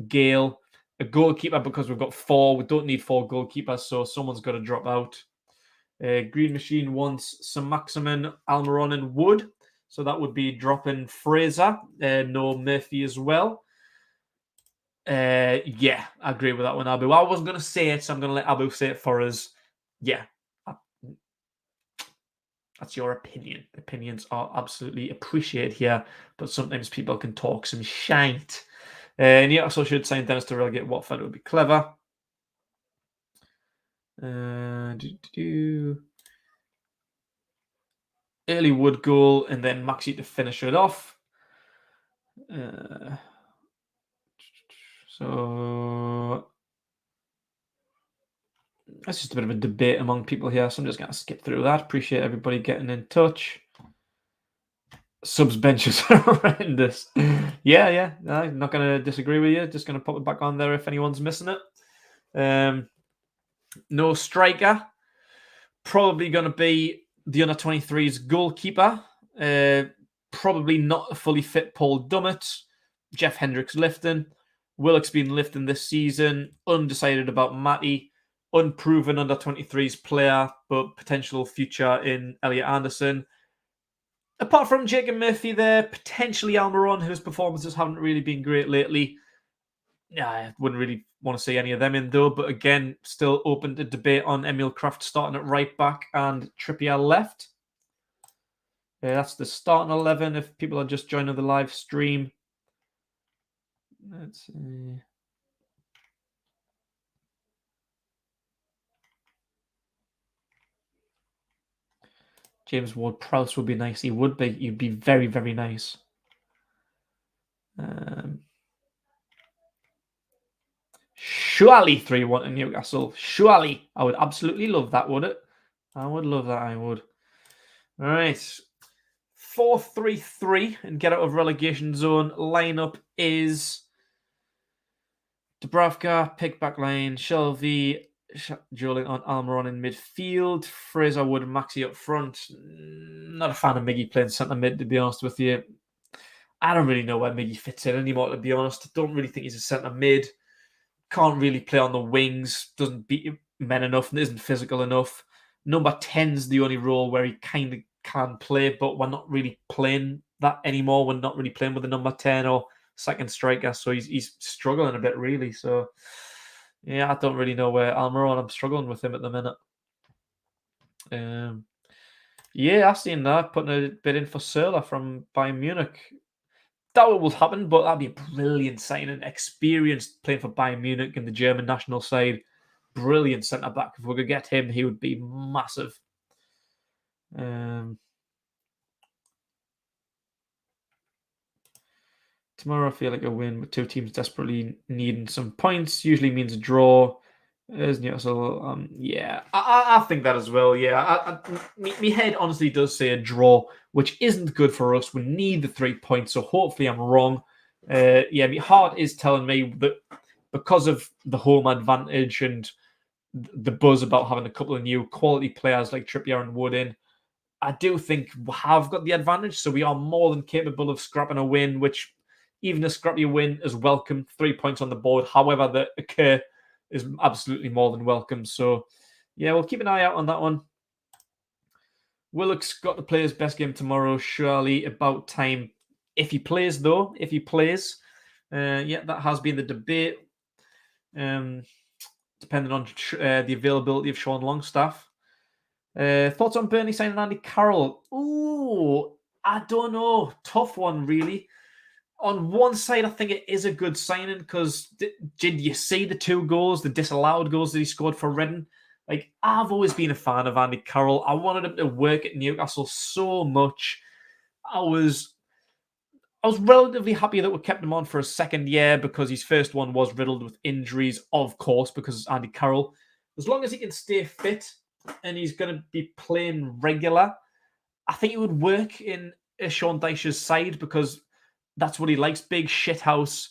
Gale, a goalkeeper because we've got 4. We don't need 4 goalkeepers, so someone's got to drop out. Green Machine wants St. Maximin, Almiron, and Wood. So that would be dropping Fraser. No Murphy as well. Yeah, I agree with that one, Abu. I wasn't going to say it, so I'm going to let Abu say it for us. Yeah, that's your opinion. Opinions are absolutely appreciated here, but sometimes people can talk some shite. And yeah, also should sign Dennis to relegate Watford. It would be clever. Early Wood goal and then Maxi to finish it off. So that's just a bit of a debate among people here, so I'm just going to skip through that. Appreciate everybody getting in touch. Subs benches are horrendous. Yeah, I'm not going to disagree with you. Just going to pop it back on there if anyone's missing it. No striker. Probably going to be the under 23's goalkeeper. Probably not a fully fit Paul Dummett. Jeff Hendricks lifting. Willock's been lifting this season. Undecided about Matty. Unproven under 23's player, but potential future in Elliot Anderson. Apart from Jacob Murphy there, potentially Almiron, whose performances haven't really been great lately. Yeah, I wouldn't really want to see any of them in though, but again, still open to debate on Emil Kraft starting at right back and Trippier left. That's the starting 11 if people are just joining the live stream. Let's see. James Ward-Prowse would be nice. He would be. He'd be very, very nice. Surely 3-1 to Newcastle. Surely. I would absolutely love that, would it? I would love that, I would. All right. 4-3-3 and get out of relegation zone. Lineup is Dubravka, pick back line, Shelby, Joling on Almiron in midfield, Fraser Wood, Maxi up front. Not a fan of Miggy playing centre mid, to be honest with you. I don't really know where Miggy fits in anymore, to be honest. I don't really think he's a centre mid. Can't really play on the wings. Doesn't beat men enough and isn't physical enough. Number 10's the only role where he kind of can play, but we're not really playing that anymore. We're not really playing with the number 10 or second striker, so he's struggling a bit, really. So, yeah, I don't really know where Almiron. I'm struggling with him at the minute. Yeah, I've seen that, putting a bid in for Serla from Bayern Munich. Doubt it will happen, but that'd be a brilliant signing. Experienced playing for Bayern Munich in the German national side. Brilliant centre back. If we could get him, he would be massive. Tomorrow, I feel like a win with two teams desperately needing some points. Usually means a draw. There's Newcastle. Yeah, I think that as well. Yeah, my head honestly does say a draw, which isn't good for us. We need the 3 points, so hopefully I'm wrong. Yeah, my heart is telling me that because of the home advantage and the buzz about having a couple of new quality players like Trippier and Wood in, I do think we have got the advantage, so we are more than capable of scrapping a win, which even a scrappy win is welcome. 3 points on the board, however that occur, is absolutely more than welcome. So, yeah, we'll keep an eye out on that one. Willock's got to play his best game tomorrow. Surely about time. If he plays, though, if he plays, yeah, that has been the debate. Depending on the availability of Sean Longstaff. Thoughts on Burnley signing Andy Carroll? Ooh, I don't know. Tough one, really. On one side, I think it is a good signing because did you see the 2 goals, the disallowed goals that he scored for Reading? Like, I've always been a fan of Andy Carroll. I wanted him to work at Newcastle so much. I was relatively happy that we kept him on for a second year because his first one was riddled with injuries, of course, because it's Andy Carroll. As long as he can stay fit and he's going to be playing regular, I think it would work in Sean Dyche's side because that's what he likes. Big shithouse,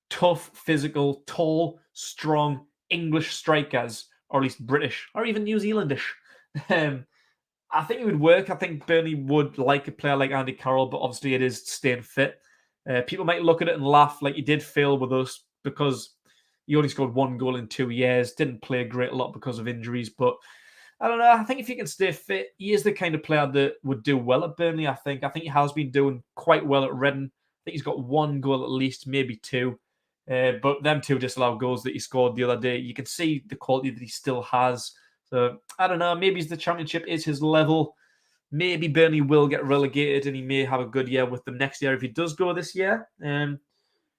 tough, physical, tall, strong English strikers, or at least British, or even New Zealandish. I think it would work. I think Burnley would like a player like Andy Carroll, but obviously it is staying fit. People might look at it and laugh like you did Phil with us because, He only scored 1 goal in 2 years. Didn't play great a lot because of injuries, but I don't know. I think if he can stay fit, he is the kind of player that would do well at Burnley. I think he has been doing quite well at Reading. I think he's got 1 goal at least, maybe two. But them two disallowed goals that he scored the other day, you can see the quality that he still has. So I don't know. Maybe the Championship is his level. Maybe Burnley will get relegated, and he may have a good year with them next year if he does go this year.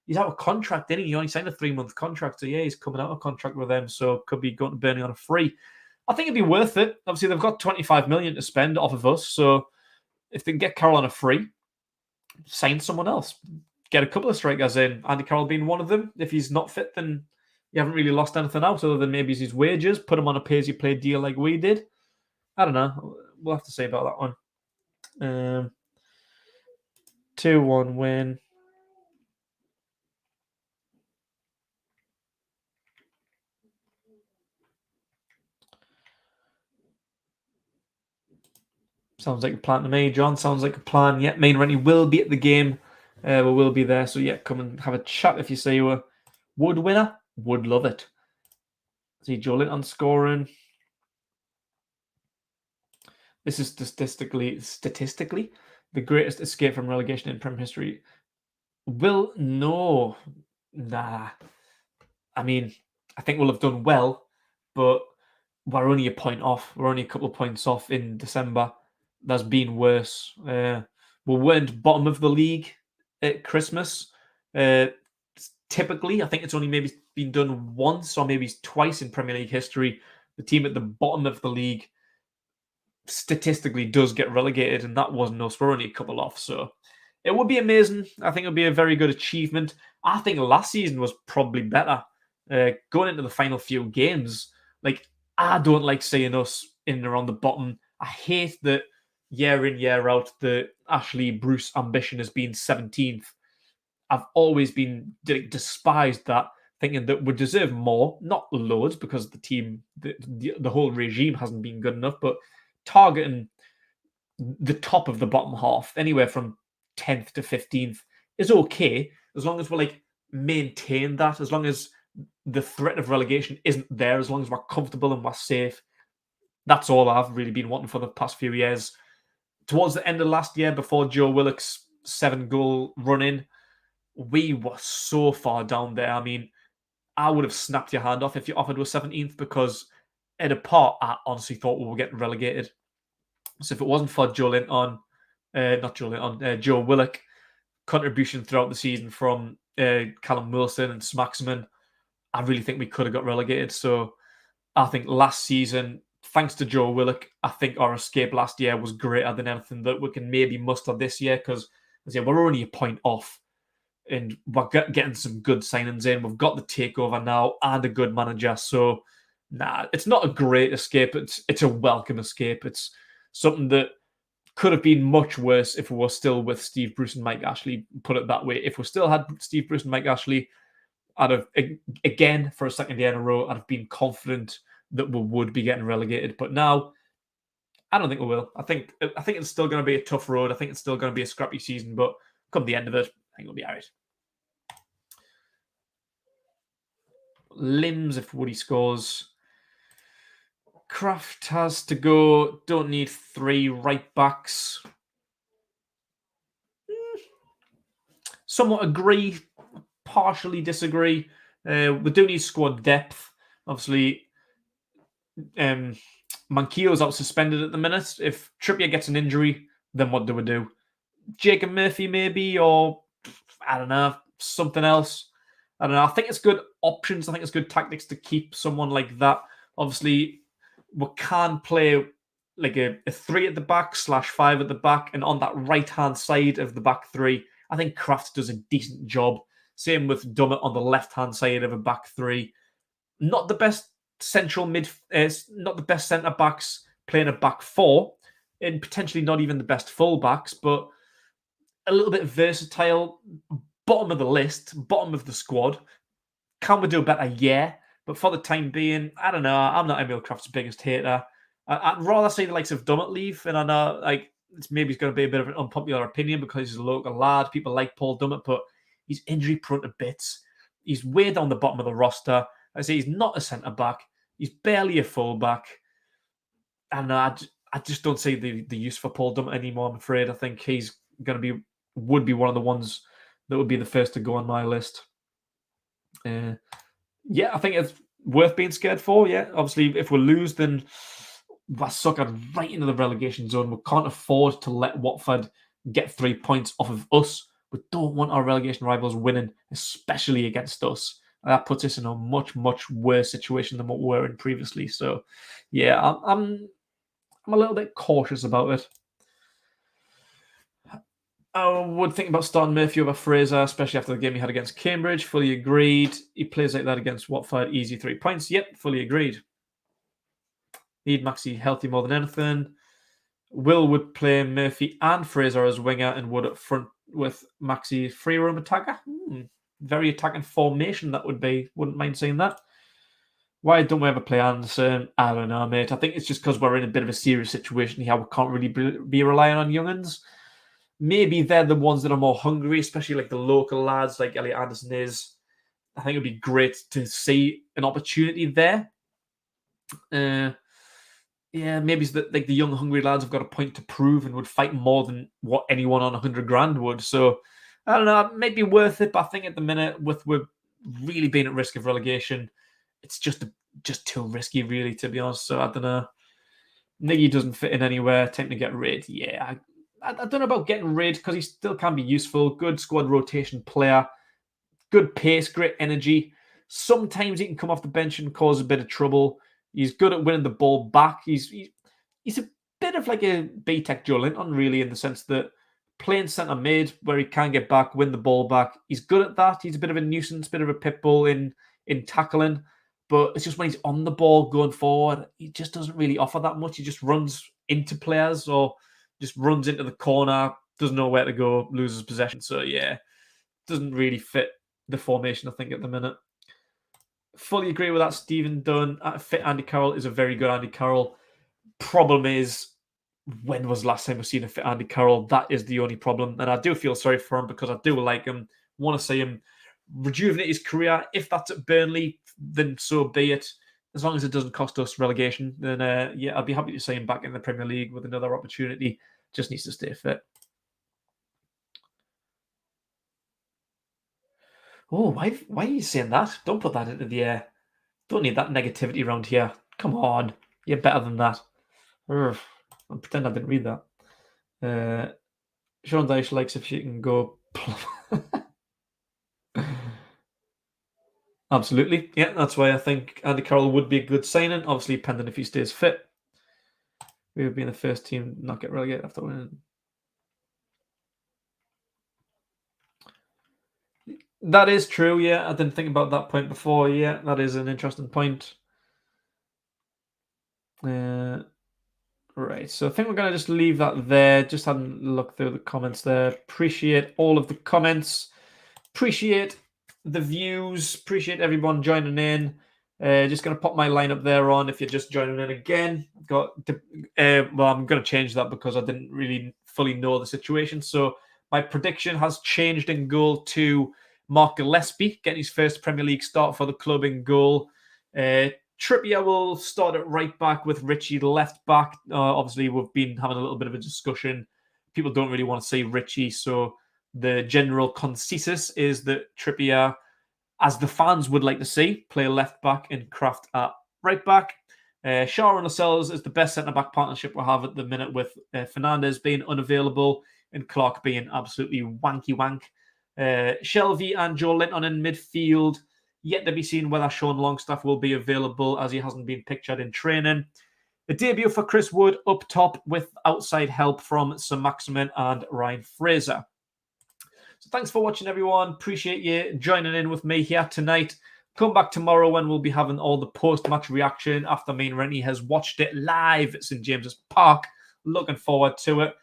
He's out of contract, didn't he? He only signed a 3-month contract, so yeah, he's coming out of contract with them. So could be going to Burnley on a free. I think it'd be worth it. Obviously, they've got 25 million to spend off of us. So if they can get Carroll on a free, sign someone else. Get a couple of strikers in. Andy Carroll being one of them. If he's not fit, then you haven't really lost anything out other than maybe his wages. Put him on a pay-as-you-play deal like we did. I don't know. We'll have to say about that one. 2-1 win. Sounds like a plan to me, John. Sounds like a plan. Yeah, main Rennie will be at the game. We will be there. So yeah, come and have a chat if you say you were Wood winner. Would love it. See Joe Linton scoring. This is statistically the greatest escape from relegation in Prem history. Will no, nah. I mean, I think we'll have done well, but we're only a point off. We're only a couple of points off in December. There's been worse. We weren't bottom of the league at Christmas. Typically, I think it's only maybe been done once or maybe twice in Premier League history. The team at the bottom of the league statistically does get relegated, and that wasn't us. We're only a couple off, so it would be amazing. I think it would be a very good achievement. I think last season was probably better. Going into the final few games, like, I don't like seeing us in and around the bottom. I hate that year in, year out, the Ashley Bruce ambition has been 17th. I've always been despised that, thinking that we deserve more, not loads, because the team, the whole regime hasn't been good enough, but targeting the top of the bottom half, anywhere from 10th to 15th, is okay, as long as we maintain that, as long as the threat of relegation isn't there, as long as we're comfortable and we're safe. That's all I've really been wanting for the past few years. Towards the end of last year, before Joe Willock's 7-goal run-in, we were so far down there. I mean, I would have snapped your hand off if you offered us 17th, because at a part, I honestly thought we were getting relegated. So if it wasn't for Joe Willock, contribution throughout the season from Callum Wilson and Smaxman, I really think we could have got relegated. So I think last season, thanks to Joe Willock, I think our escape last year was greater than anything that we can maybe muster this year, because we're only a point off and we're getting some good signings in. We've got the takeover now and a good manager. So, it's not a great escape. It's a welcome escape. It's something that could have been much worse if we were still with Steve Bruce and Mike Ashley, put it that way. If we still had Steve Bruce and Mike Ashley, I'd have, again, for a second year in a row, I'd have been confident that we would be getting relegated. But now, I don't think we will. I think it's still going to be a tough road. I think it's still going to be a scrappy season, but come the end of it, I think it'll be all right. Limbs, if Woody scores. Kraft has to go. Don't need 3 right backs. Somewhat agree, partially disagree. We do need squad depth. Obviously, Manquillo's out suspended at the minute. If Trippier gets an injury, then what do we do? Jacob Murphy, maybe, or I don't know, something else. I don't know. I think it's good options. I think it's good tactics to keep someone like that. Obviously, we can play like a 3 at the back / 5 at the back, and on that right-hand side of the back 3, I think Kraft does a decent job. Same with Dummett on the left-hand side of a back 3. Not the best central not the best centre backs playing a back 4, and potentially not even the best full backs, but a little bit versatile. Bottom of the list, bottom of the squad. Can we do better? Yeah. But for the time being, I don't know. I'm not Emil Kraft's biggest hater. I'd rather see the likes of Dummett leave, and I know it's going to be a bit of an unpopular opinion because he's a local lad. People like Paul Dummett, but he's injury prone to bits. He's way down the bottom of the roster. I say he's not a centre-back. He's barely a full-back. And I just don't see the use for Paul Dummett anymore, I'm afraid. I think he's would be one of the ones that would be the first to go on my list. Yeah, I think it's worth being scared for. Yeah, obviously, if we lose, then we're suckered right into the relegation zone. We can't afford to let Watford get 3 points off of us. We don't want our relegation rivals winning, especially against us. That puts us in a much, much worse situation than what we were in previously. So, yeah, I'm a little bit cautious about it. I would think about starting Murphy over Fraser, especially after the game he had against Cambridge. Fully agreed. He plays like that against Watford. Easy 3 points. Yep, fully agreed. Need Maxi healthy more than anything. Will would play Murphy and Fraser as winger and would up front with Maxi free roam attacker. Very attacking formation that would be. Wouldn't mind seeing that. Why don't we ever play Anderson? I don't know, mate. I think it's just because we're in a bit of a serious situation here. We can't really be relying on young'uns. Maybe they're the ones that are more hungry, especially like the local lads like Elliot Anderson is. I think it'd be great to see an opportunity there. Yeah, maybe it's that like the young hungry lads have got a point to prove and would fight more than what anyone on 100 grand would. So I don't know, it may be worth it, but I think at the minute we're really being at risk of relegation, it's just too risky, really, to be honest. So I don't know. Niggy doesn't fit in anywhere. Time to get rid. Yeah, I don't know about getting rid because he still can be useful. Good squad rotation player. Good pace, great energy. Sometimes he can come off the bench and cause a bit of trouble. He's good at winning the ball back. He's a bit of like a B-Tech Joe Linton, really, in the sense that playing centre mid where he can get back, win the ball back. He's good at that. He's a bit of a nuisance, bit of a pit bull in tackling. But it's just when he's on the ball going forward, he just doesn't really offer that much. He just runs into players or just runs into the corner, doesn't know where to go, loses possession. So, yeah, doesn't really fit the formation, I think, at the minute. Fully agree with that, Stephen Dunn. Fit Andy Carroll is a very good Andy Carroll. Problem is, when was the last time we've seen a fit Andy Carroll? That is the only problem. And I do feel sorry for him because I do like him. Want to see him rejuvenate his career. If that's at Burnley, then so be it. As long as it doesn't cost us relegation, then yeah, I'd be happy to see him back in the Premier League with another opportunity. Just needs to stay fit. Oh, why are you saying that? Don't put that into the air. Don't need that negativity around here. Come on. You're better than that. I'll pretend I didn't read that. Sean Dyche likes if she can go. Absolutely. Yeah, that's why I think Andy Carroll would be a good signing. Obviously, pending if he stays fit. We would be in the first team, not get relegated after winning. That is true, yeah. I didn't think about that point before. Yeah, that is an interesting point. Right, so I think we're going to just leave that there. Just having a look through the comments there. Appreciate all of the comments. Appreciate the views. Appreciate everyone joining in. Just going to pop my lineup there on if you're just joining in again. Well, I'm going to change that because I didn't really fully know the situation. So my prediction has changed in goal to Mark Gillespie getting his first Premier League start for the club in goal. Trippier will start at right back with Richie left back. Obviously, we've been having a little bit of a discussion. People don't really want to see Richie, so the general consensus is that Trippier, as the fans would like to see, play left back and Kraft at right back. Shaw and Lascelles is the best centre-back partnership we have at the minute, with Fernandez being unavailable and Clark being absolutely wanky wank. Shelvey and Joe Linton in midfield. Yet to be seen whether Sean Longstaff will be available, as he hasn't been pictured in training. A debut for Chris Wood up top with outside help from Sir Maximin and Ryan Fraser. So thanks for watching, everyone. Appreciate you joining in with me here tonight. Come back tomorrow when we'll be having all the post-match reaction after me and Rennie has watched it live at St James's Park. Looking forward to it.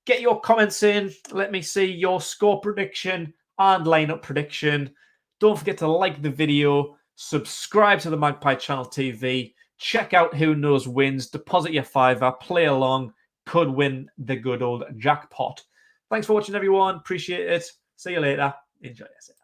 Get your comments in. Let me see your score prediction and lineup prediction. Don't forget to like the video, subscribe to the Magpie Channel TV, check out Who Knows Wins, deposit your $5, play along, could win the good old jackpot. Thanks for watching, everyone. Appreciate it. See you later. Enjoy yourself.